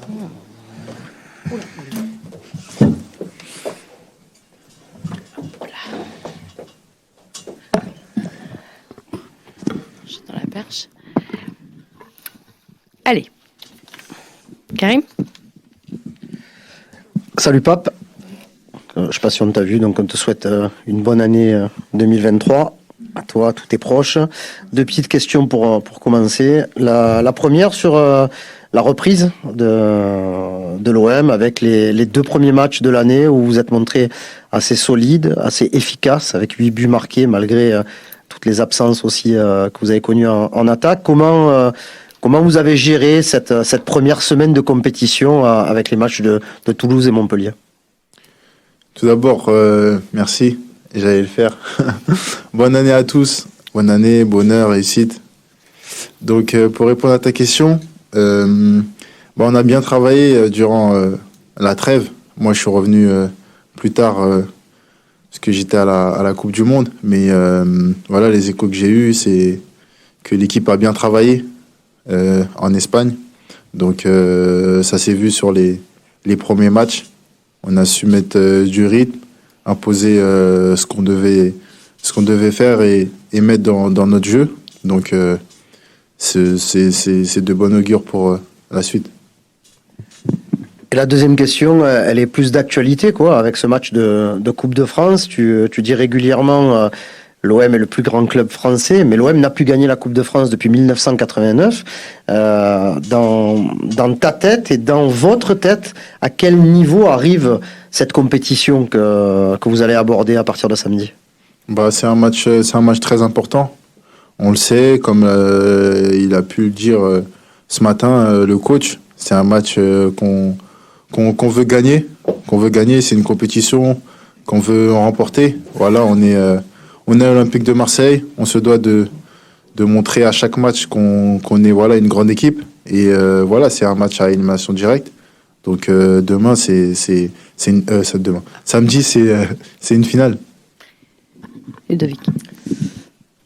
Je suis dans la perche. Allez. Karim? Salut Pape. Je ne sais pas si on t'a vu, donc on te souhaite une bonne année 2023. À toi, à tous tes proches. Deux petites questions pour commencer. La première sur la reprise de l'OM avec les deux premiers matchs de l'année où vous êtes montré assez solide, assez efficace, avec 8 buts marqués malgré toutes les absences aussi que vous avez connues en attaque. Comment vous avez géré cette première semaine de compétition avec les matchs de Toulouse et Montpellier? Tout d'abord, merci. J'allais le faire. Bonne année à tous. Bonne année, bonheur, réussite. Donc, pour répondre à ta question, on a bien travaillé durant la trêve. Moi, je suis revenu plus tard parce que j'étais à la Coupe du Monde. Mais voilà, les échos que j'ai eus, c'est que l'équipe a bien travaillé en Espagne. Donc, ça s'est vu sur les premiers matchs. On a su mettre du rythme, imposer ce qu'on devait faire et mettre dans notre jeu. Donc, c'est de bon augure pour la suite. Et la deuxième question, elle est plus d'actualité, quoi, avec ce match de Coupe de France. Tu dis régulièrement l'OM est le plus grand club français, mais l'OM n'a plus gagné la Coupe de France depuis 1989. Dans ta tête et dans votre tête, à quel niveau arrive cette compétition que vous allez aborder à partir de samedi? C'est un match très important. On le sait, comme il a pu le dire ce matin, le coach. C'est un match qu'on veut gagner. C'est une compétition qu'on veut remporter. Voilà, on est Olympique de Marseille. On se doit de montrer à chaque match qu'on est une grande équipe. Et c'est un match à élimination directe. Donc demain, samedi, c'est une finale. Ludovic.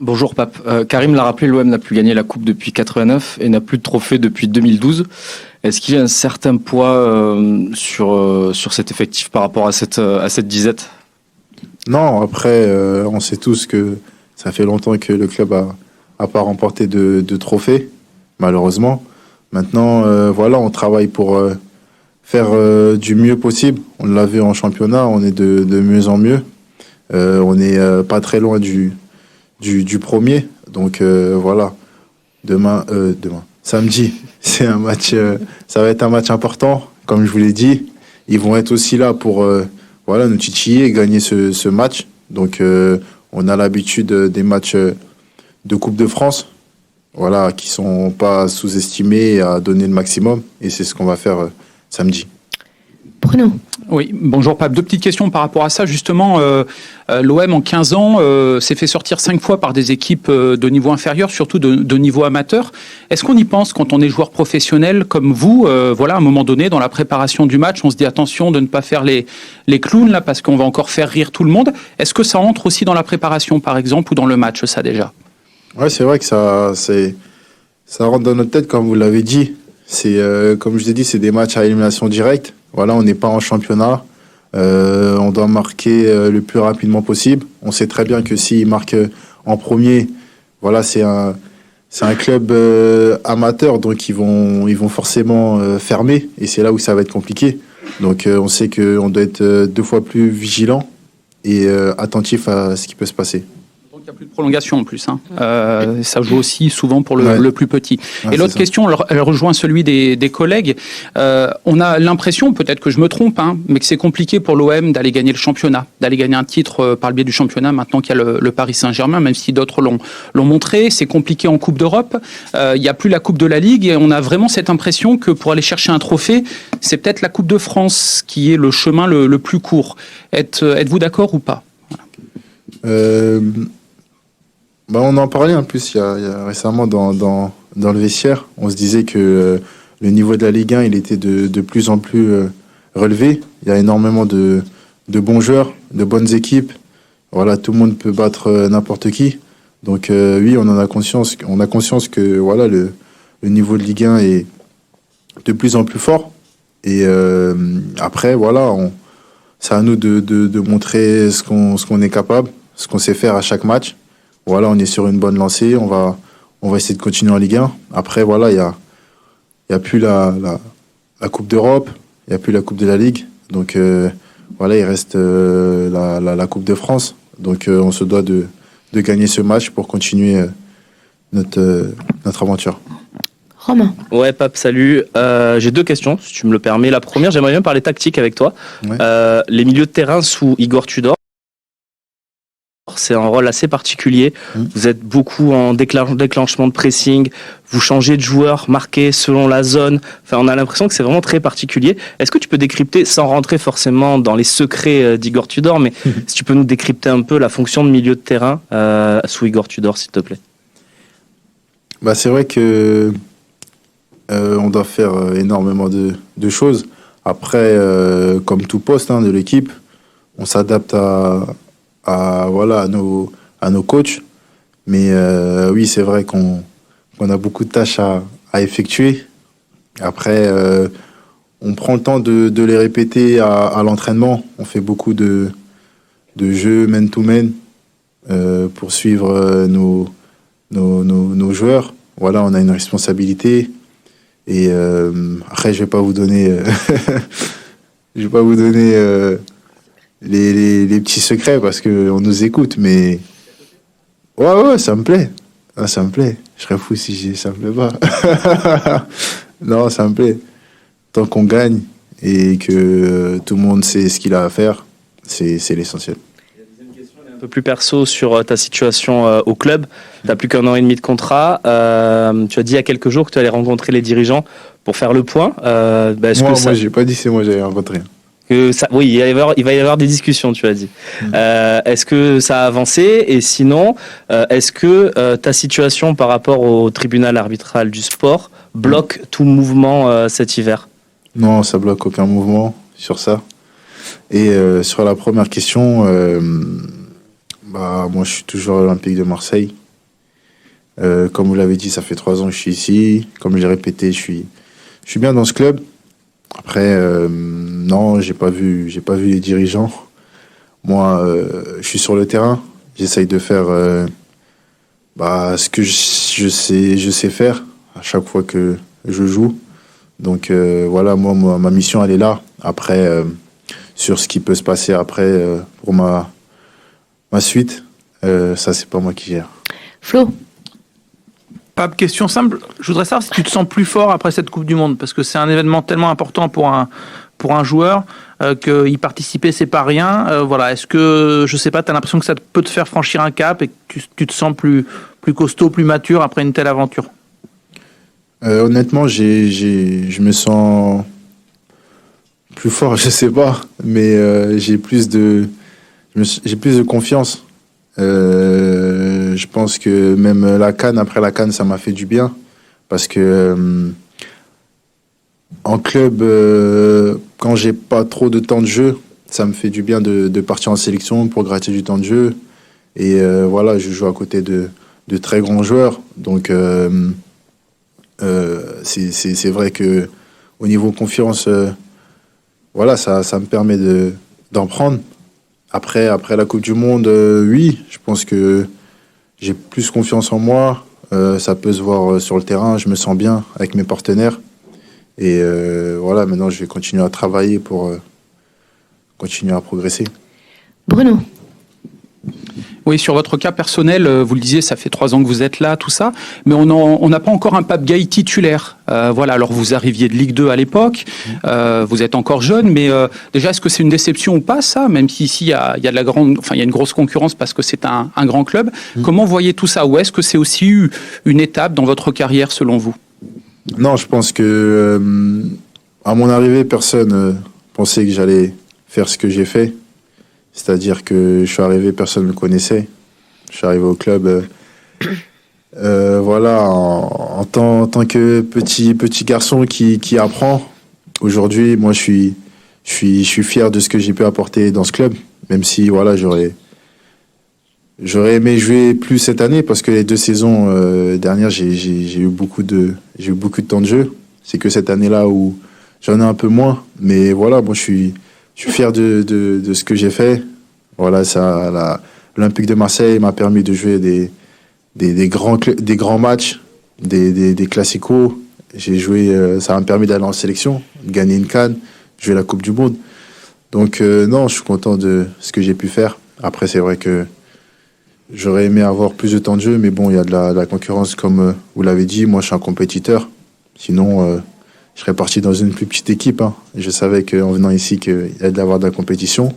Bonjour Pape. Karim l'a rappelé, l'OM n'a plus gagné la Coupe depuis 89 et n'a plus de trophée depuis 2012. Est-ce qu'il y a un certain poids sur cet effectif par rapport à cette disette? Non, après, on sait tous que ça fait longtemps que le club a pas remporté de trophée, malheureusement. Maintenant, on travaille pour faire du mieux possible. On l'a vu en championnat, on est de mieux en mieux. On n'est pas très loin du premier. Donc demain, samedi, c'est un match. Ça va être un match important, comme je vous l'ai dit. Ils vont être aussi là pour nous titiller et gagner ce match. Donc on a l'habitude des matchs de Coupe de France, qui sont pas sous-estimés et à donner le maximum. Et c'est ce qu'on va faire samedi. Bruno. Oui, bonjour Pape. Deux petites questions par rapport à ça. Justement, l'OM en 15 ans s'est fait sortir 5 fois par des équipes de niveau inférieur, surtout de niveau amateur. Est-ce qu'on y pense quand on est joueur professionnel comme vous à un moment donné, dans la préparation du match, on se dit attention de ne pas faire les clowns là, parce qu'on va encore faire rire tout le monde. Est-ce que ça entre aussi dans la préparation, par exemple, ou dans le match, ça déjà? Ouais, c'est vrai que ça rentre dans notre tête, comme vous l'avez dit. C'est comme je vous ai dit, c'est des matchs à élimination directe. Voilà, on n'est pas en championnat. On doit marquer le plus rapidement possible. On sait très bien que s'ils marquent en premier, c'est un club amateur, donc ils vont forcément fermer, et c'est là où ça va être compliqué. Donc on sait qu'on doit être 2 fois plus vigilant et attentif à ce qui peut se passer. Il n'y a plus de prolongation en plus. Ça joue aussi souvent pour le plus petit. Et l'autre question, elle rejoint celui des collègues. On a l'impression, peut-être que je me trompe, mais que c'est compliqué pour l'OM d'aller gagner le championnat, d'aller gagner un titre par le biais du championnat maintenant qu'il y a le Paris Saint-Germain, même si d'autres l'ont montré. C'est compliqué en Coupe d'Europe. Il n'y a plus la Coupe de la Ligue et on a vraiment cette impression que pour aller chercher un trophée, c'est peut-être la Coupe de France qui est le chemin le plus court. Êtes-vous d'accord ou pas? On en parlait en plus il y a récemment dans le vestiaire. On se disait que le niveau de la Ligue 1 il était de plus en plus relevé. Il y a énormément de bons joueurs, de bonnes équipes. Tout le monde peut battre n'importe qui. Donc oui, on a conscience que le niveau de Ligue 1 est de plus en plus fort. Et après, voilà, c'est à nous de montrer ce qu'on est capable, ce qu'on sait faire à chaque match. Voilà, on est sur une bonne lancée, on va essayer de continuer en Ligue 1. Après, voilà, il y a plus la Coupe d'Europe, il y a plus la Coupe de la Ligue. Donc voilà, il reste la Coupe de France. Donc on se doit de gagner ce match pour continuer notre aventure. Romain. Ouais, Pape, salut. J'ai 2 questions, si tu me le permets. La première, j'aimerais bien parler tactique avec toi. Ouais. Les milieux de terrain sous Igor Tudor, c'est un rôle assez particulier. Vous êtes beaucoup en déclenchement de pressing, vous changez de joueur marqué selon la zone. Enfin, on a l'impression que c'est vraiment très particulier. Est-ce que tu peux décrypter, sans rentrer forcément dans les secrets d'Igor Tudor, mais si tu peux nous décrypter un peu la fonction de milieu de terrain sous Igor Tudor, s'il te plaît? Bah, c'est vrai que on doit faire énormément de choses. Après, comme tout poste de l'équipe, on s'adapte à nos coachs. Mais oui, c'est vrai qu'on a beaucoup de tâches à effectuer. Après, on prend le temps de les répéter à l'entraînement. On fait beaucoup de jeux man-to-man pour suivre nos joueurs. Voilà, on a une responsabilité. Et après, je vais pas vous donner, les petits secrets parce que on nous écoute. Mais ouais, ça me plaît. Ah, ça me plaît. Je serais fou si ça me plaît pas. Non, ça me plaît. Tant qu'on gagne et que tout le monde sait ce qu'il a à faire, c'est l'essentiel. Un peu plus perso sur ta situation au club. Tu n'as plus qu'1 an et demi de contrat. Tu as dit il y a quelques jours que tu allais rencontrer les dirigeants pour faire le point. Moi, j'ai pas dit c'est moi j'allais rencontrer. Oui, il va y avoir des discussions, tu as dit. Est-ce que ça a avancé? Et sinon, est-ce que ta situation par rapport au tribunal arbitral du sport bloque tout mouvement cet hiver? Non, ça bloque aucun mouvement sur ça. Et sur la première question, moi je suis toujours à l'Olympique de Marseille. Comme vous l'avez dit, ça fait 3 ans que je suis ici. Comme je l'ai répété, je suis bien dans ce club. Après, non, j'ai pas vu les dirigeants. Moi, je suis sur le terrain. J'essaye de faire ce que je sais faire à chaque fois que je joue. Donc voilà, moi, ma mission, elle est là. Après, sur ce qui peut se passer après pour ma suite, ça, c'est pas moi qui gère. Flo. Pape, question simple. Je voudrais savoir si tu te sens plus fort après cette Coupe du Monde, parce que c'est un événement tellement important pour un joueur que y participer, c'est pas rien. Voilà. Est-ce que, je sais pas, tu as l'impression que ça peut te faire franchir un cap et que tu te sens plus costaud, plus mature après une telle aventure? Honnêtement, je me sens plus fort, je sais pas, mais j'ai plus de confiance. Je pense que même après la CAN, ça m'a fait du bien. Parce que en club, quand j'ai pas trop de temps de jeu, ça me fait du bien de partir en sélection pour gratter du temps de jeu. Et voilà, je joue à côté de très grands joueurs. Donc c'est vrai que au niveau confiance, voilà, ça me permet d'en prendre. Après la Coupe du Monde, oui, je pense que j'ai plus confiance en moi. Ça peut se voir sur le terrain. Je me sens bien avec mes partenaires. Et voilà, maintenant, je vais continuer à travailler pour continuer à progresser. Bruno. Oui, sur votre cas personnel, vous le disiez, ça fait 3 ans que vous êtes là, tout ça, mais on n'a pas encore un Pape Gaye titulaire. Voilà, alors vous arriviez de Ligue 2 à l'époque, vous êtes encore jeune, mais déjà, est-ce que c'est une déception ou pas, ça, même si ici il y a une grosse concurrence parce que c'est un grand club. Comment voyez tout ça? Ou est-ce que c'est aussi une étape dans votre carrière, selon vous? Non, je pense que à mon arrivée, personne pensait que j'allais faire ce que j'ai fait. C'est-à-dire que je suis arrivé, personne ne me connaissait. Je suis arrivé au club, voilà, en tant que petit garçon qui apprend. Aujourd'hui, moi, je suis fier de ce que j'ai pu apporter dans ce club, même si, voilà, j'aurais aimé jouer plus cette année parce que les 2 saisons dernières, j'ai eu beaucoup de temps de jeu. C'est que cette année-là où j'en ai un peu moins. Mais voilà, bon, je suis fier de ce que j'ai fait. Voilà, l'Olympique de Marseille m'a permis de jouer des grands matchs, des classicos. J'ai joué, ça m'a permis d'aller en sélection, de gagner une CAN, jouer la Coupe du Monde. Donc non, je suis content de ce que j'ai pu faire. Après, c'est vrai que j'aurais aimé avoir plus de temps de jeu, mais bon, il y a de la concurrence, comme vous l'avez dit. Moi, je suis un compétiteur. Sinon, je serais parti dans une plus petite équipe. Hein. Je savais qu'en venant ici, qu'il y allait y avoir de la compétition.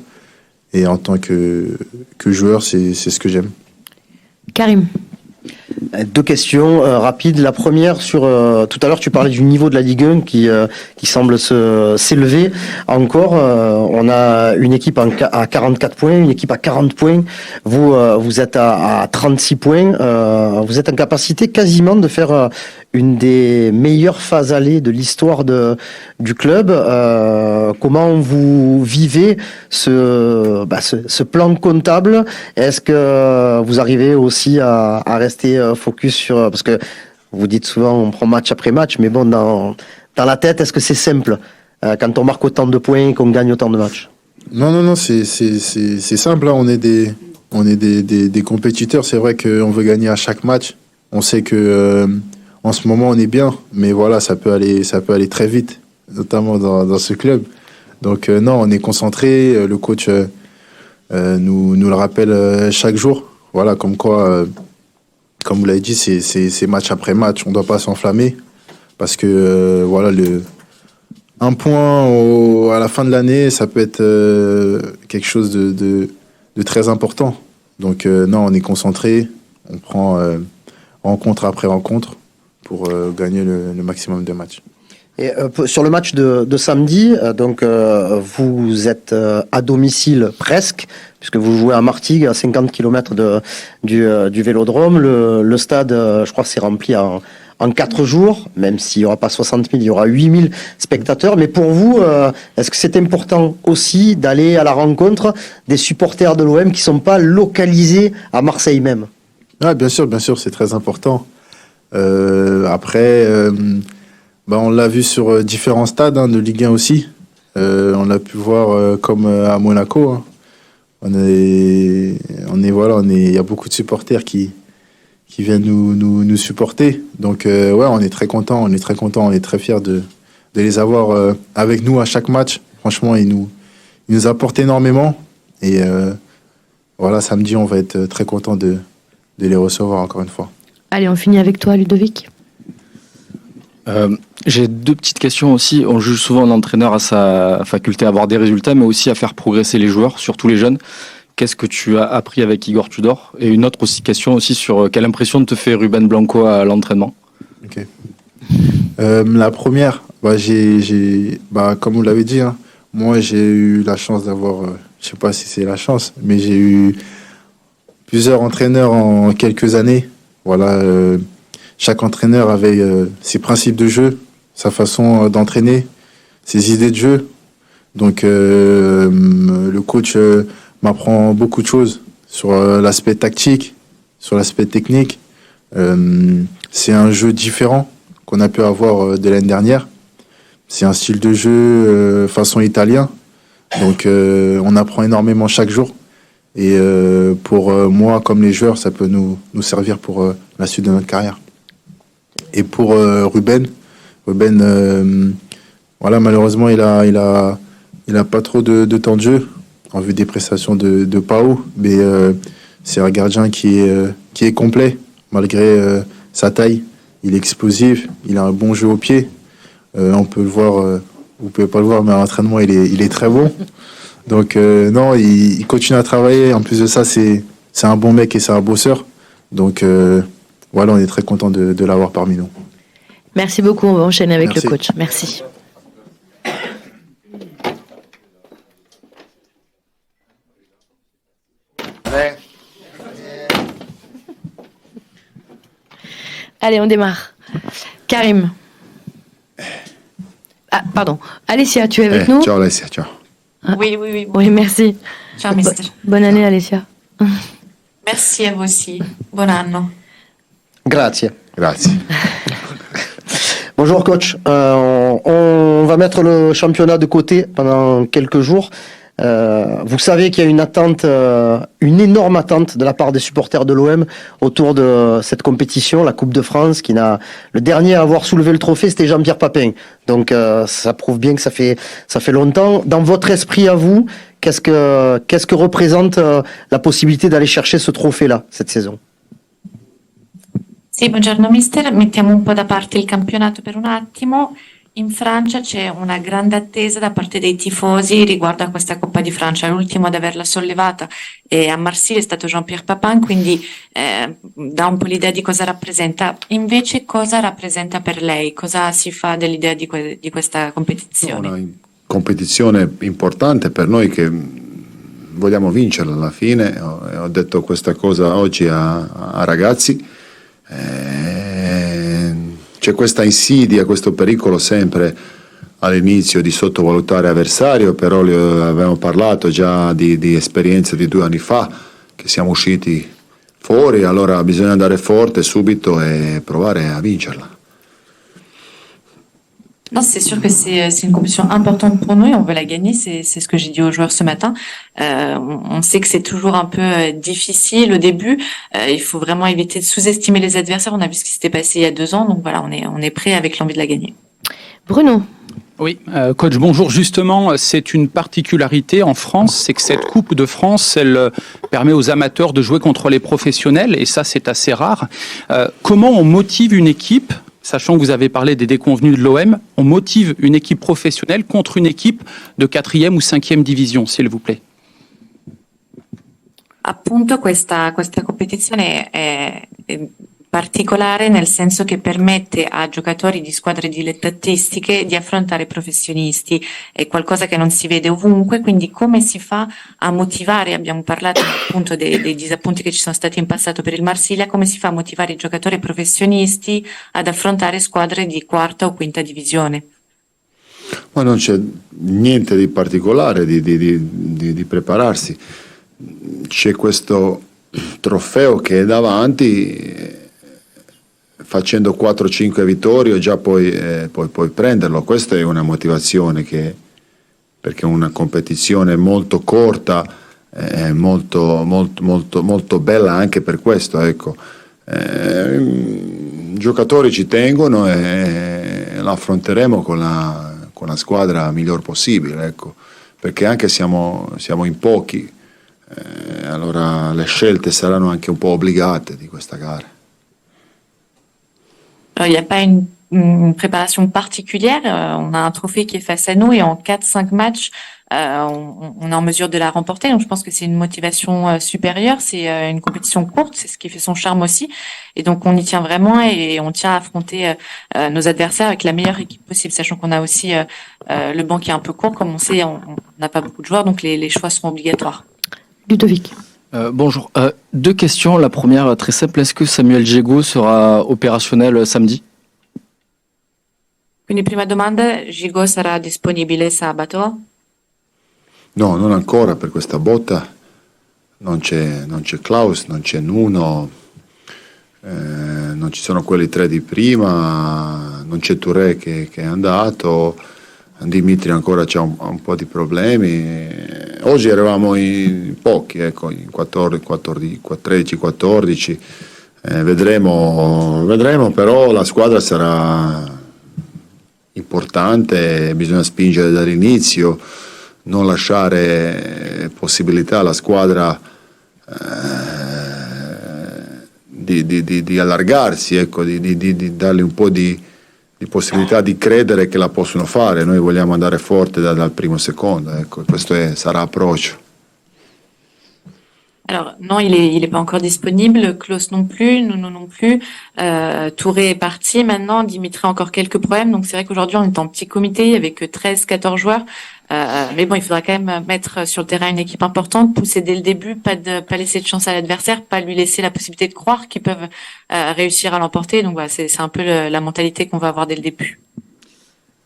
Et en tant que joueur, c'est ce que j'aime. Karim. 2 questions rapides. La première sur tout à l'heure tu parlais du niveau de la Ligue 1 qui semble s'élever encore. On a une équipe à 44 points, une équipe à 40 points. Vous êtes à 36 points. Vous êtes en capacité quasiment de faire une des meilleures phases allées de l'histoire du club. Comment vous vivez ce plan comptable? Est-ce que vous arrivez aussi à rester focus sur, parce que vous dites souvent on prend match après match, mais bon, dans la tête, est-ce que c'est simple quand on marque autant de points et qu'on gagne autant de matchs? Non, c'est simple. Hein. On est des compétiteurs. C'est vrai qu'on veut gagner à chaque match. On sait que en ce moment on est bien, mais voilà, ça peut aller très vite, notamment dans ce club. Donc non, on est concentré. Le coach nous le rappelle chaque jour. Voilà, comme quoi, comme vous l'avez dit, c'est match après match. On ne doit pas s'enflammer parce que voilà, un point à la fin de l'année, ça peut être quelque chose de très important. Donc non, on est concentré. On prend rencontre après rencontre pour gagner le maximum de matchs. Et sur le match de samedi, donc vous êtes à domicile presque, puisque vous jouez à Martigues, à 50 km du Vélodrome. Le stade, je crois, s'est rempli en 4 jours, même s'il n'y aura pas 60 000, il y aura 8 000 spectateurs. Mais pour vous, est-ce que c'est important aussi d'aller à la rencontre des supporters de l'OM qui ne sont pas localisés à Marseille même? Ah, bien sûr, c'est très important. Après... on l'a vu sur différents stades de Ligue 1 aussi. On l'a pu voir comme à Monaco. Hein. Il y a beaucoup de supporters qui viennent nous supporter. Donc ouais, on est très contents, on est très fiers de les avoir avec nous à chaque match. Franchement, ils nous apportent énormément. Et voilà, samedi, on va être très contents de les recevoir encore une fois. Allez, on finit avec toi, Ludovic. J'ai 2 petites questions aussi. On juge souvent l'entraîneur à sa faculté à avoir des résultats, mais aussi à faire progresser les joueurs, surtout les jeunes. Qu'est-ce que tu as appris avec Igor Tudor? Et une autre aussi question aussi sur quelle impression te fait Ruben Blanco à l'entraînement? Ok. La première, comme vous l'avez dit, hein, moi j'ai eu la chance d'avoir, je sais pas si c'est la chance, mais j'ai eu plusieurs entraîneurs en quelques années. Voilà. Chaque entraîneur avait ses principes de jeu, sa façon d'entraîner, ses idées de jeu. Donc le coach m'apprend beaucoup de choses sur l'aspect tactique, sur l'aspect technique. C'est un jeu différent qu'on a pu avoir de l'année dernière. C'est un style de jeu façon italien. Donc on apprend énormément chaque jour. Et pour moi, comme les joueurs, ça peut nous servir pour la suite de notre carrière. Et pour Ruben, voilà, malheureusement, il a pas trop de temps de jeu en vue des prestations de Pau, mais c'est un gardien qui est complet malgré sa taille. Il est explosif, il a un bon jeu au pied. On peut le voir, vous pouvez pas le voir, mais à l'entraînement, il est très bon. Donc non, il continue à travailler. En plus de ça, c'est un bon mec et c'est un bosseur. Donc voilà, on est très content de l'avoir parmi nous. Merci beaucoup, on va enchaîner avec Merci. le coach. Merci. Allez, on démarre. Karim. Ah, pardon. Alessia, tu es avec nous? Ciao Alessia, ciao. Oui. Oui, merci. Ciao, mister. Bonne année, Alessia. Merci à vous aussi. Buon anno. Grazie. Grazie. Bonjour coach, on on va mettre le championnat de côté pendant quelques jours. Vous savez qu'il y a une attente, une énorme attente de la part des supporters de l'OM autour de cette compétition, la Coupe de France, le dernier à avoir soulevé le trophée, c'était Jean-Pierre Papin. Donc ça prouve bien que ça fait longtemps. Dans votre esprit à vous, qu'est-ce que représente la possibilité d'aller chercher ce trophée-là cette saison? Sì, buongiorno mister, mettiamo un po' da parte il campionato per un attimo. In Francia c'è una grande attesa da parte dei tifosi riguardo a questa Coppa di Francia. L'ultimo ad averla sollevata a Marsiglia è stato Jean-Pierre Papin, quindi dà un po' l'idea di cosa rappresenta. Invece cosa rappresenta per lei? Cosa si fa dell'idea di questa competizione? Una competizione importante per noi che vogliamo vincerla alla fine. Ho detto questa cosa oggi a ragazzi. C'è questa insidia, questo pericolo sempre all'inizio di sottovalutare avversario, però avevamo parlato già di esperienze di 2 anni fa, che siamo usciti fuori, allora bisogna andare forte subito et provare a vincerla. Non, c'est sûr que c'est une compétition importante pour nous et on veut la gagner, c'est ce que j'ai dit aux joueurs ce matin. On sait que c'est toujours un peu difficile au début, il faut vraiment éviter de sous-estimer les adversaires, on a vu ce qui s'était passé il y a 2 ans, donc voilà, on est prêt avec l'envie de la gagner. Bruno. Oui, coach, bonjour. Justement, c'est une particularité en France, c'est que cette Coupe de France, elle permet aux amateurs de jouer contre les professionnels, et ça, c'est assez rare. Comment on motive une équipe, sachant que vous avez parlé des déconvenus de l'OM, on motive une équipe professionnelle contre une équipe de 4e ou 5e division, s'il vous plaît? Appunto questa competizione è particolare nel senso che permette a giocatori di squadre dilettantistiche di affrontare professionisti, è qualcosa che non si vede ovunque, quindi come si fa a motivare, abbiamo parlato appunto dei disappunti che ci sono stati in passato per il Marsiglia, come si fa a motivare i giocatori professionisti ad affrontare squadre di 4ª o 5ª divisione? Ma non c'è niente di particolare di prepararsi, c'è questo trofeo che è davanti, facendo 4-5 vittorie già puoi prenderlo. Questa è una motivazione perché è una competizione molto corta, molto bella anche per questo, ecco. I giocatori ci tengono e la affronteremo con la squadra miglior possibile, ecco, perché anche siamo in pochi, allora le scelte saranno anche un po' obbligate di questa gara. Alors, il n'y a pas une préparation particulière, on a un trophée qui est face à nous et en 4-5 matchs, on est en mesure de la remporter, donc je pense que c'est une motivation supérieure, c'est une compétition courte, c'est ce qui fait son charme aussi, et donc on y tient vraiment et on tient à affronter nos adversaires avec la meilleure équipe possible, sachant qu'on a aussi le banc qui est un peu court, comme on sait, on n'a pas beaucoup de joueurs, donc les choix seront obligatoires. Ludovic. Bonjour. 2 questions. La première, très simple. Est-ce que Samuel Diego sera opérationnel samedi? Quindi prima domanda, Gigo sarà disponibile sabato? No, non ancora per questa botta. Non c'è Klaus, non c'è Nuno, non ci sono quelli 3 di prima, non c'è Touré che è andato, Dimitri ancora c'ha un po' di problemi. Oggi eravamo in pochi, ecco, in 13-14. Vedremo, però la squadra sarà importante, bisogna spingere dall'inizio, non lasciare possibilità alla squadra di allargarsi, ecco, di dargli un po' di possibilità di credere che la possono fare. Noi vogliamo andare forte dal primo secondo, ecco, questo sarà approccio. Alors non, il est pas encore disponible, Klaus non plus, Nuno non plus, Touré est parti maintenant, Dimitri a encore quelques problèmes, donc c'est vrai qu'aujourd'hui on est en petit comité avec 13-14 joueurs, mais bon, il faudra quand même mettre sur le terrain une équipe importante, pousser dès le début, pas laisser de chance à l'adversaire, pas lui laisser la possibilité de croire qu'ils peuvent réussir à l'emporter, donc voilà, c'est un peu la mentalité qu'on va avoir dès le début.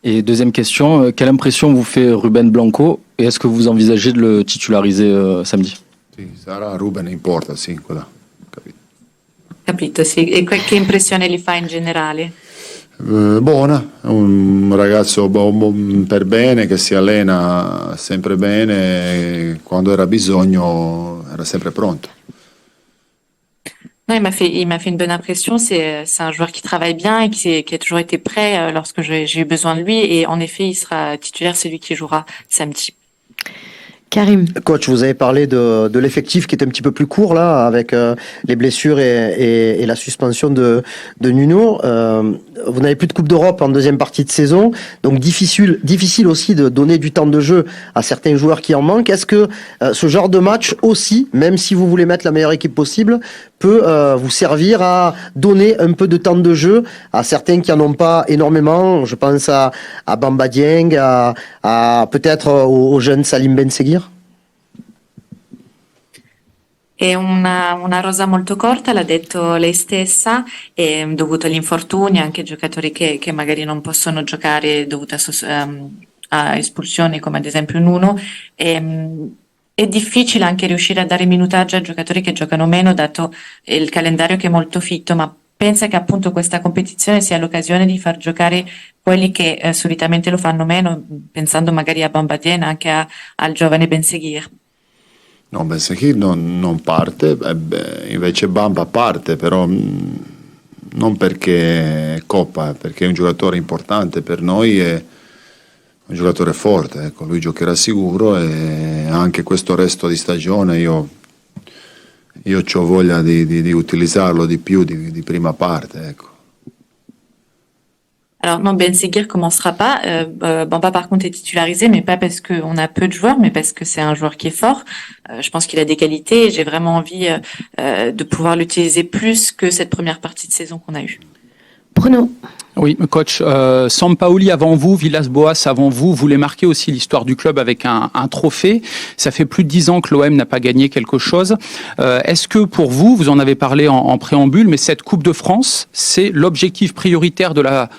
Et deuxième question, quelle impression vous fait Ruben Blanco et est-ce que vous envisagez de le titulariser samedi? Sì, sarà Ruben in porta, sì, quella. Capito, sì. E che impressione gli fa in generale? Buona, un ragazzo per bene, che si allena sempre bene, e quando era bisogno era sempre pronto. Non, il m'a fait une bonne impression. C'est un joueur qui travaille bien et qui a toujours été prêt lorsque j'ai eu besoin de lui. Et en effet, il sera titulaire, c'est lui qui jouera samedi. Karim. Coach, vous avez parlé de l'effectif qui est un petit peu plus court là, avec les blessures et la suspension de Nuno. Vous n'avez plus de Coupe d'Europe en deuxième partie de saison, donc difficile aussi de donner du temps de jeu à certains joueurs qui en manquent. Est-ce que ce genre de match aussi, même si vous voulez mettre la meilleure équipe possible, peut vous servir à donner un peu de temps de jeu à certains qui en ont pas énormément? Je pense à Bamba Dieng, à peut-être au jeune Salim Benseghir. È una rosa molto corta, l'ha detto lei stessa, e dovuto agli infortuni, anche giocatori che magari non possono giocare dovuto a espulsioni, come ad esempio Nuno. È difficile anche riuscire a dare minutaggio a giocatori che giocano meno, dato il calendario che è molto fitto, ma pensa che appunto questa competizione sia l'occasione di far giocare quelli che solitamente lo fanno meno, pensando magari a Bamba Dieng, anche al giovane Benseghir. No, Benseghir non parte, invece Bamba parte, però non perché è Coppa, perché è un giocatore importante per noi, è un giocatore forte, ecco, lui giocherà sicuro e anche questo resto di stagione io ho voglia di utilizzarlo di più di prima parte, ecco. Alors non, Benseghir commencera pas. Bamba par contre est titularisé, mais pas parce qu'on a peu de joueurs, mais parce que c'est un joueur qui est fort. Je pense qu'il a des qualités et j'ai vraiment envie de pouvoir l'utiliser plus que cette première partie de saison qu'on a eue. Bruno. Oui, coach, Sampaoli avant vous, Villas-Boas avant vous voulez marquer aussi l'histoire du club avec un trophée. Ça fait plus de 10 ans que l'OM n'a pas gagné quelque chose. Est-ce que pour vous, vous en avez parlé en préambule, mais cette Coupe de France, c'est l'objectif prioritaire de la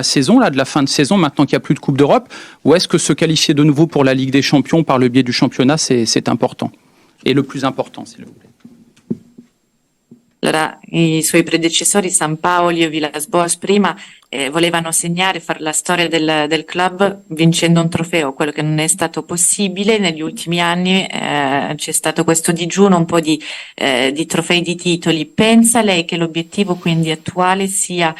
saison, là, de la fin de saison, maintenant qu'il n'y a plus de Coupe d'Europe, ou est-ce que se qualifier de nouveau pour la Ligue des Champions par le biais du championnat, c'est important? Et le plus important, s'il vous plaît. Allora, i suoi predecessori Sampaoli e Villas-Boas prima volevano segnare, fare la storia del club vincendo un trofeo, quello che non è stato possibile negli ultimi anni. C'è stato questo digiuno un po' di trofei, di titoli. Pensa lei che l'obiettivo quindi attuale sia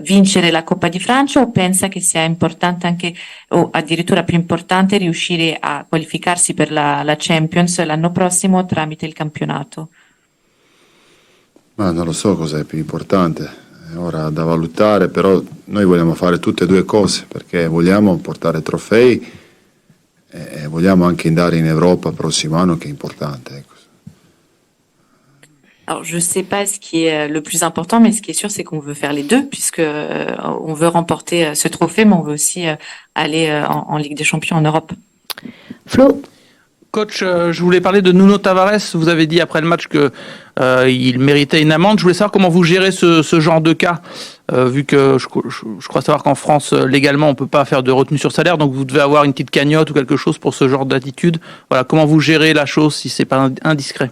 vincere la Coppa di Francia, o pensa che sia importante anche, o addirittura più importante, riuscire a qualificarsi per la Champions l'anno prossimo tramite il campionato? Ma non lo so cosa è più importante, è ora da valutare, però noi vogliamo fare tutte e due cose, perché vogliamo portare trofei e vogliamo anche andare in Europa il prossimo anno, che è importante. Ecco. Alors, je ne sais pas ce qui est le plus important, mais ce qui est sûr, c'est qu'on veut faire les deux, puisque on veut remporter ce trophée, mais on veut aussi aller en Ligue des Champions en Europe. Flo. Coach, je voulais parler de Nuno Tavares. Vous avez dit après le match que il méritait une amende. Je voulais savoir comment vous gérez ce genre de cas, vu que je crois savoir qu'en France, légalement, on peut pas faire de retenue sur salaire, donc vous devez avoir une petite cagnotte ou quelque chose pour ce genre d'attitude. Voilà, comment vous gérez la chose si c'est pas indiscret?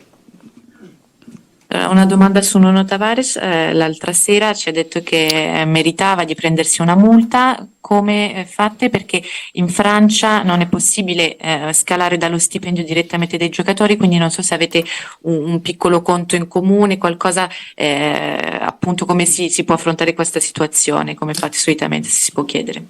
Una domanda su Nuno Tavares. L'altra sera ci ha detto che meritava di prendersi una multa. Come fate? Perché in Francia non è possibile scalare dallo stipendio direttamente dei giocatori, quindi non so se avete un piccolo conto in comune, qualcosa, appunto, come si può affrontare questa situazione, come fate solitamente, se si può chiedere.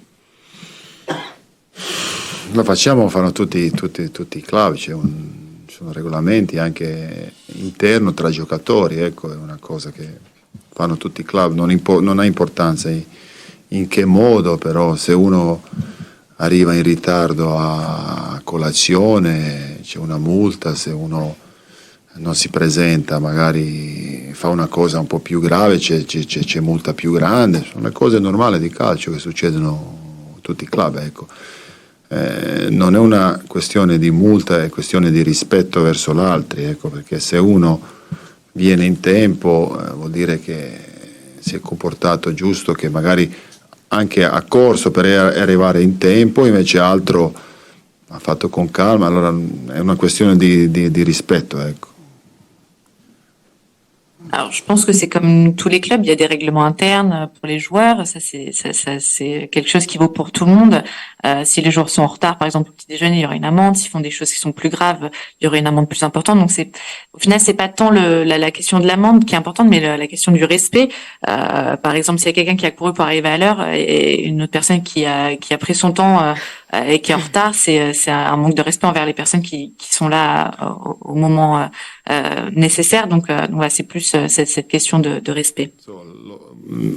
Lo fanno tutti i club, sono regolamenti anche interno tra giocatori, ecco, è una cosa che fanno tutti i club, non ha importanza in che modo, però se uno arriva in ritardo a colazione c'è una multa, se uno non si presenta, magari fa una cosa un po' più grave, c'è multa più grande, sono le cose normali di calcio che succedono a tutti i club, ecco. Non è una questione di multa, è questione di rispetto verso l'altro, ecco, perché se uno viene in tempo vuol dire che si è comportato giusto, che magari anche ha corso per arrivare in tempo, invece altro ha fatto con calma, allora è una questione di rispetto, ecco. Alors, je pense que c'est comme tous les clubs, il y a des règlements internes pour les joueurs. Ça, c'est quelque chose qui vaut pour tout le monde. Si les joueurs sont en retard, par exemple, au petit déjeuner, il y aura une amende. S'ils font des choses qui sont plus graves, il y aura une amende plus importante. Donc, au final, c'est pas tant la question de l'amende qui est importante, mais la question du respect. Par exemple, s'il y a quelqu'un qui a couru pour arriver à l'heure et une autre personne qui a pris son temps et qui est en retard, c'est un manque de respect envers les personnes qui sont là au moment nécessaire. Donc voilà, c'est plus cette question de respect.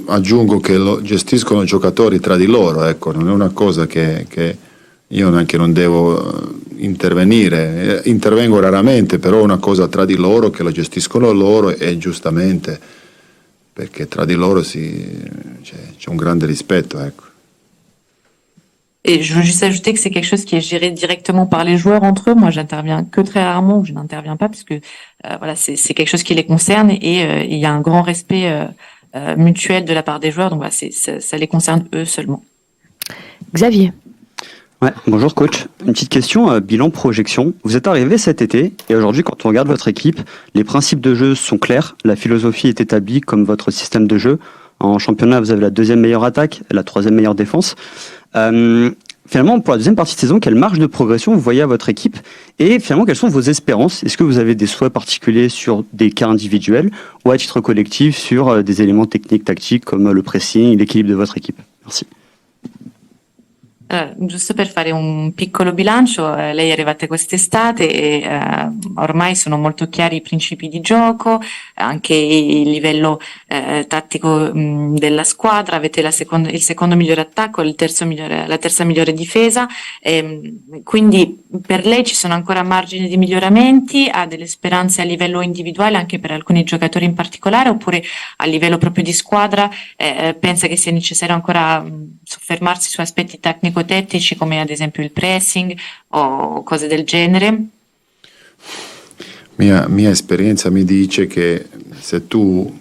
Aggiungo che lo gestiscono i giocatori tra di loro, ecco, non è una cosa che io neanche non devo intervenire, intervengo raramente, però è una cosa tra di loro che lo gestiscono loro e giustamente, perché tra di loro c'è un grande rispetto, ecco. Et je veux juste ajouter que c'est quelque chose qui est géré directement par les joueurs entre eux. Moi, j'interviens que très rarement, ou je n'interviens pas parce que voilà, c'est quelque chose qui les concerne et il y a un grand respect mutuel de la part des joueurs. Donc voilà, ça les concerne eux seulement. Xavier. Ouais, bonjour coach. Une petite question, bilan projection. Vous êtes arrivé cet été et aujourd'hui quand on regarde votre équipe, les principes de jeu sont clairs, la philosophie est établie comme votre système de jeu. En championnat, vous avez la 2e meilleure attaque, la 3e meilleure défense. Finalement, pour la deuxième partie de saison, quelle marge de progression vous voyez à votre équipe et finalement, quelles sont vos espérances? Est-ce que vous avez des souhaits particuliers sur des cas individuels ou à titre collectif sur des éléments techniques, tactiques comme le pressing, l'équilibre de votre équipe? Merci. Giusto per fare un piccolo bilancio, lei è arrivata quest'estate e ormai sono molto chiari i principi di gioco, anche il livello tattico della squadra, avete il secondo migliore attacco, la terza migliore difesa, quindi per lei ci sono ancora margini di miglioramenti, ha delle speranze a livello individuale anche per alcuni giocatori in particolare oppure a livello proprio di squadra pensa che sia necessario ancora soffermarsi su aspetti tecnico-tattici come ad esempio il pressing o cose del genere? Mia esperienza mi dice che se tu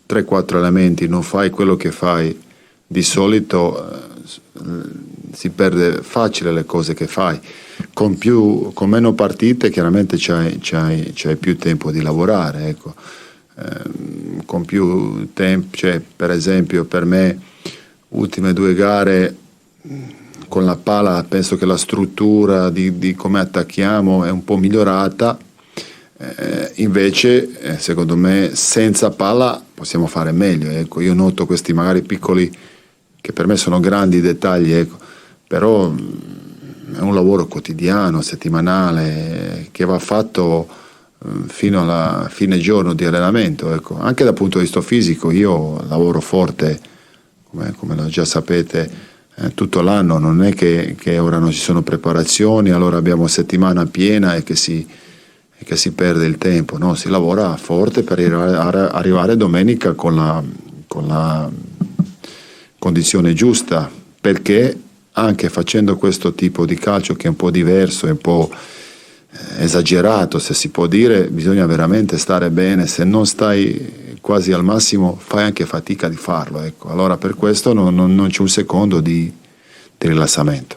3-4 elementi non fai quello che fai di solito si perde facile le cose che fai. Con meno partite chiaramente c'hai più tempo di lavorare, ecco. Con più tempo, cioè per esempio per me ultime 2 gare con la palla penso che la struttura di come attacchiamo è un po' migliorata, invece secondo me senza palla possiamo fare meglio, ecco. Io noto questi magari piccoli che per me sono grandi dettagli, ecco. Però è un lavoro quotidiano, settimanale, che va fatto fino alla fine giorno di allenamento, ecco. Anche dal punto di vista fisico io lavoro forte, come lo già sapete, tutto l'anno, non è che ora non ci sono preparazioni, allora abbiamo settimana piena e che si perde il tempo, no? Si lavora forte per arrivare domenica con la condizione giusta, perché anche facendo questo tipo di calcio che è un po' diverso, è un po' esagerato se si può dire, bisogna veramente stare bene, se non stai quasi al massimo fai anche fatica di farlo, ecco. Allora per questo non c'è un secondo di rilassamento.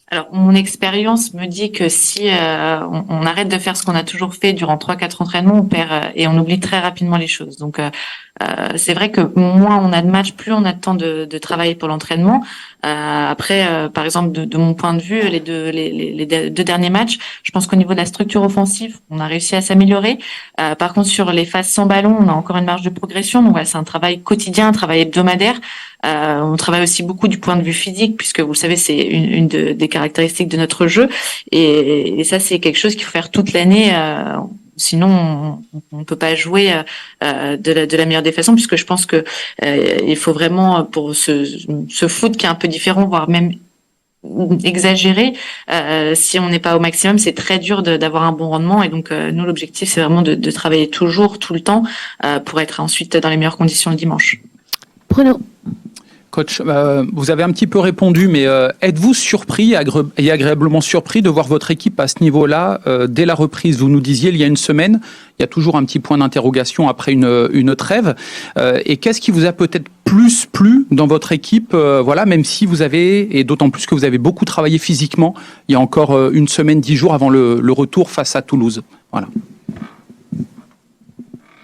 Alors, mon expérience me dit que si on arrête de faire ce qu'on a toujours fait durant 3-4 entraînements, on perd et on oublie très rapidement les choses. Donc, c'est vrai que moins on a de matchs, plus on a de temps de travailler pour l'entraînement. Après, par exemple, de mon point de vue, les deux derniers matchs, je pense qu'au niveau de la structure offensive, on a réussi à s'améliorer. Par contre, sur les phases sans ballon, on a encore une marge de progression. Donc, voilà, c'est un travail quotidien, un travail hebdomadaire. On travaille aussi beaucoup du point de vue physique, puisque vous le savez, c'est une des caractéristiques de notre jeu. Et ça, c'est quelque chose qu'il faut faire toute l'année. Sinon, on ne peut pas jouer de la meilleure des façons, puisque je pense que il faut vraiment, pour ce foot qui est un peu différent, voire même exagéré, si on n'est pas au maximum, c'est très dur d'avoir un bon rendement. Et donc, nous, l'objectif, c'est vraiment de travailler toujours, tout le temps, pour être ensuite dans les meilleures conditions le dimanche. Bruno. Coach, vous avez un petit peu répondu, mais êtes-vous surpris et agréablement surpris de voir votre équipe à ce niveau-là dès la reprise? Vous nous disiez il y a une semaine, il y a toujours un petit point d'interrogation après une trêve. Et qu'est-ce qui vous a peut-être plus plu dans votre équipe, voilà, même si vous avez, et d'autant plus que vous avez beaucoup travaillé physiquement, il y a encore une semaine, 10 jours avant le retour face à Toulouse. Voilà.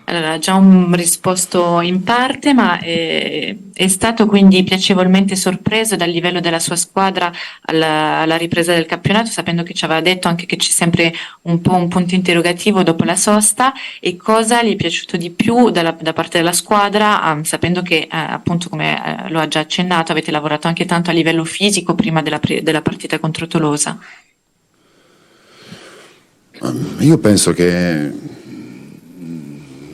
Allora, già risposto in parte, ma è stato quindi piacevolmente sorpreso dal livello della sua squadra alla ripresa del campionato, sapendo che ci aveva detto anche che c'è sempre un po' un punto interrogativo dopo la sosta, e cosa gli è piaciuto di più da parte della squadra, sapendo che appunto, come lo ha già accennato, avete lavorato anche tanto a livello fisico prima della partita contro Tolosa. Io penso che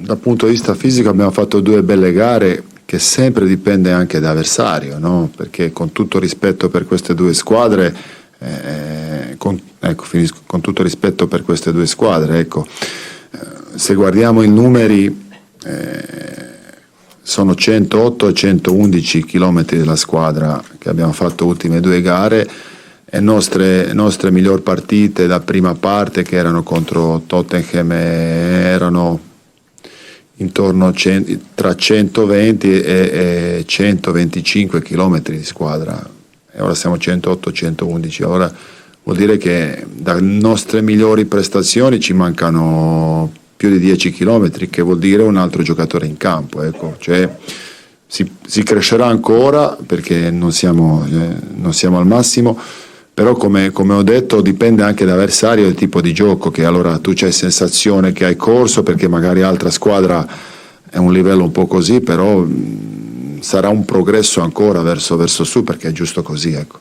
dal punto di vista fisico abbiamo fatto 2 belle gare, che sempre dipende anche dall'avversario, no? Perché con tutto rispetto per queste 2 squadre, con tutto rispetto per queste 2 squadre, ecco, se guardiamo i numeri, sono 108 e 111 chilometri della squadra che abbiamo fatto ultime 2 gare, e nostre miglior partite da prima parte, che erano contro Tottenham, erano intorno tra 120 e 125 chilometri di squadra, e ora siamo 108-111. Ora vuol dire che dalle nostre migliori prestazioni ci mancano più di 10 chilometri, che vuol dire un altro giocatore in campo, ecco. Cioè, si crescerà ancora, perché non siamo al massimo, però come ho detto dipende anche dall'avversario e il tipo di gioco, che allora tu c'hai sensazione che hai corso perché magari altra squadra è un livello un po' così, però sarà un progresso ancora verso su, perché è giusto così, ecco.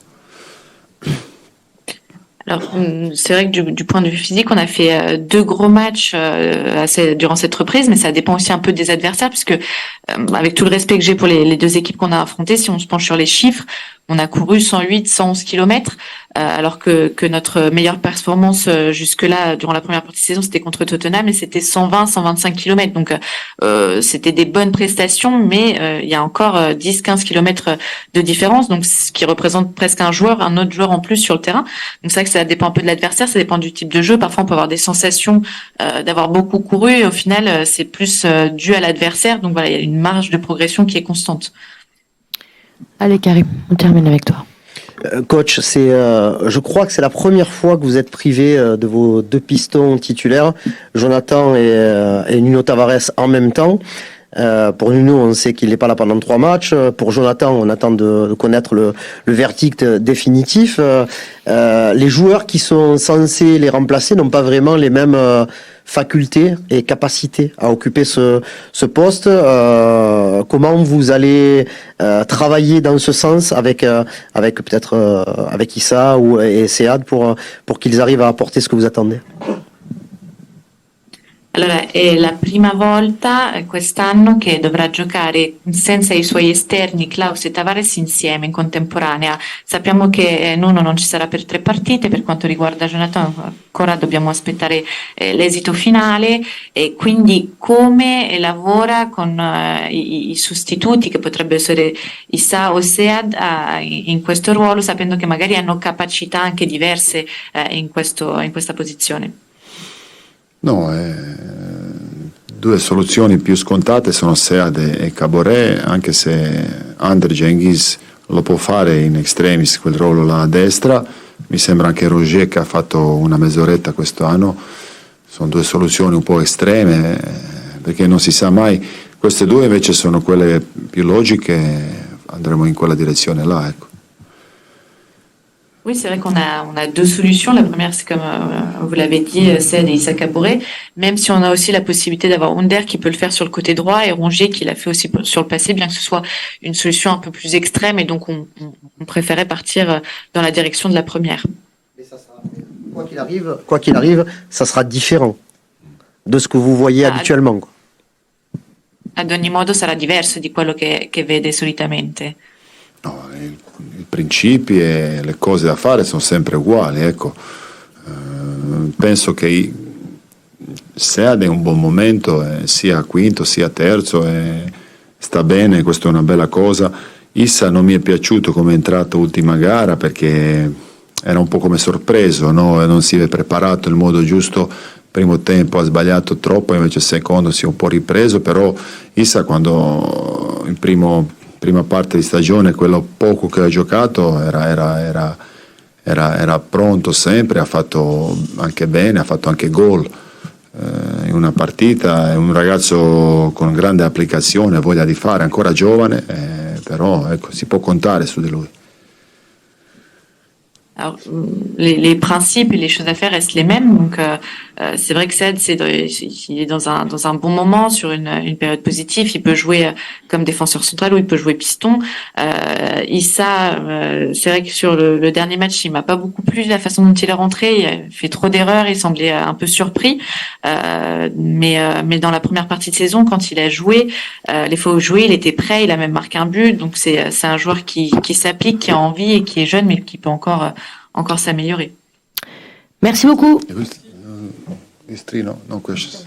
Alors, c'est vrai que du point de vue physique, on a fait 2 gros matchs durant cette reprise, mais ça dépend aussi un peu des adversaires, puisque avec tout le respect que j'ai pour les 2 équipes qu'on a affrontées, si on se penche sur les chiffres, on a couru 108, 111 km, alors que notre meilleure performance jusque-là, durant la première partie de saison, c'était contre Tottenham, et c'était 120, 125 km. Donc, c'était des bonnes prestations, mais il y a encore 10, 15 km de différence, donc ce qui représente presque un autre joueur en plus sur le terrain. Donc, c'est vrai que ça dépend un peu de l'adversaire, ça dépend du type de jeu. Parfois, on peut avoir des sensations d'avoir beaucoup couru, et au final, c'est plus dû à l'adversaire. Donc, voilà, il y a une marge de progression qui est constante. Allez, Karim, on termine avec toi. Coach, je crois que c'est la première fois que vous êtes privé de vos 2 pistons titulaires, Jonathan et Nuno Tavares en même temps. Pour Nuno, on sait qu'il n'est pas là pendant 3 matchs. Pour Jonathan, on attend de connaître le verdict définitif. Les joueurs qui sont censés les remplacer n'ont pas vraiment les mêmes facultés et capacités à occuper ce poste. Comment vous allez travailler dans ce sens avec peut-être avec Issa et Sead pour qu'ils arrivent à apporter ce que vous attendez? Allora, è la prima volta quest'anno che dovrà giocare senza i suoi esterni Klaus e Tavares insieme in contemporanea. Sappiamo che Nuno non ci sarà per 3 partite, per quanto riguarda Jonathan ancora dobbiamo aspettare l'esito finale, e quindi come lavora con i sostituti, che potrebbero essere Issa o Sead, in questo ruolo, sapendo che magari hanno capacità anche diverse in questa posizione. No, 2 soluzioni più scontate sono Sead e Caboret, anche se Andre Cengiz lo può fare in extremis quel ruolo là a destra. Mi sembra anche Roger, che ha fatto una mezz'oretta quest'anno. Sono 2 soluzioni un po' estreme, perché non si sa mai. Queste 2 invece sono quelle più logiche, andremo in quella direzione là, ecco. Oui, c'est vrai qu'on a 2 solutions. La première, c'est comme vous l'avez dit, Sead et Issa Caboret, même si on a aussi la possibilité d'avoir Under qui peut le faire sur le côté droit, et Rongier qui l'a fait aussi sur le passé, bien que ce soit une solution un peu plus extrême, et donc on préférait partir dans la direction de la première. Mais ça sera, quoi qu'il arrive, ça sera différent de ce que vous voyez habituellement, quoi. Ad ogni modo sarà diverso di quello che vede solitamente. No, i principi e le cose da fare sono sempre uguali, ecco. Penso che Sead è un buon momento, sia quinto sia terzo, sta bene, questa è una bella cosa. Issa non mi è piaciuto come è entrato ultima gara, perché era un po' come sorpreso, no? E non si è preparato il modo giusto. Primo tempo ha sbagliato troppo, invece il secondo si è un po' ripreso, però Issa, quando in prima parte di stagione, quello poco che ha giocato, era pronto sempre, ha fatto anche bene, ha fatto anche gol. in una partita, è un ragazzo con grande applicazione, voglia di fare, ancora giovane, però ecco, si può contare su di lui. Alors, les principes et les choses à faire restent les mêmes. Donc, c'est vrai que Saad, il est dans un bon moment, sur une période positive. Il peut jouer comme défenseur central ou il peut jouer piston. Issa, c'est vrai que sur le dernier match, il m'a pas beaucoup plu la façon dont il est rentré. Il a fait trop d'erreurs. Il semblait un peu surpris. Mais dans la première partie de saison, quand il a joué, les fois où il jouait, il était prêt. Il a même marqué un but. Donc, c'est un joueur qui s'applique, qui a envie et qui est jeune, mais qui peut encore s'améliorer. Merci beaucoup. These three, no questions.